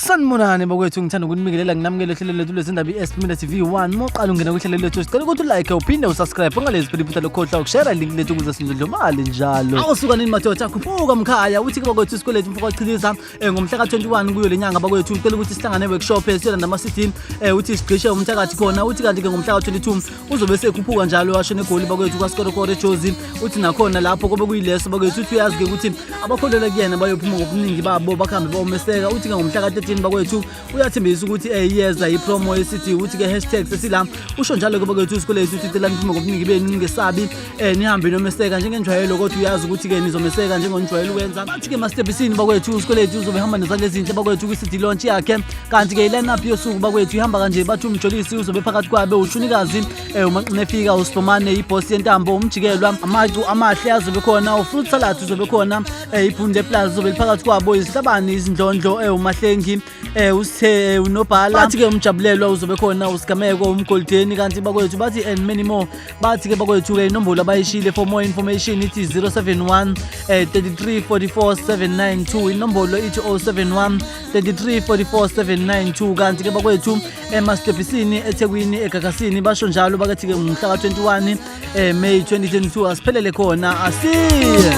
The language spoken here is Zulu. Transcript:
Sanibonani bakwethu ngithanda ukunibingelela nginamukele hlelo lethu lezindaba iSpimela TV1 moqala ungena kuhlelo lethu sicela ukuthi like uphinde usubscribe ungalezi phela lokhohla ukushare link lethu ukuze sizodlomali njalo awusuka nini madoda khuphuka mkhaya uthi ke bakwethu isikweletu mfoko chiliza ngomhla ka21 kuyo lenyanga bakwethu ucela ukuthi sihlangane workshop esiyona nama city uthi sigqishe umthakathi khona uthi kanti ke ngomhla ka22 uzobe sekhuphuka njalo washo negoli bakwethu kwaSkorokoro Jozi uthi nakhona lapho kobe kuyileso bakwethu uthi uyazi ke ukuthi abakholelwa kuyena bayophuma ngobuningi babo bakhambe bomeseka uthi ke ngomhla ka13 bakwethu uyathembisa ukuthi iyeza ipromo esithi uthi ke #sesila usho njalo ke bakwethu isikweletu uthi cela niphume ngobuningi benu ningesabi nihambe nomeseka njengenjwayelo kodwa uyazi ukuthi ke nizomeseka njengonjwayelo ukwenza bathi ke mastebisini bakwethu isikweletu uzobe hamba nezandla ezinhle bakwethu kwi-city launch yakhe kanti ke line up yosuku bakwethu ihamba kanje bathi umjolisi uzobe phakathi kwabe ushunikazi umanqinefika uSipomane iboss yentambo umjikelwa amacu amahle azobe khona ufruit salad uzobe khona iphunde plus uzobe phakathi kwabo izihlabani izindlondlo umahlengi usithe unobhala bathi ke umjabulelwa uzobe khona usigameko umgoldeni kanti bakwethu bathi and many more bathi ke bakwethu ke inombolo abayishile for more information ithi 071 3344792 inombolo ithi 071 3344792 kanti ke bakwethu emastebisini eThekwini eGagasini basho njalo bakethi ke ngomhla ka21 May 2022 asiphelele khona asiye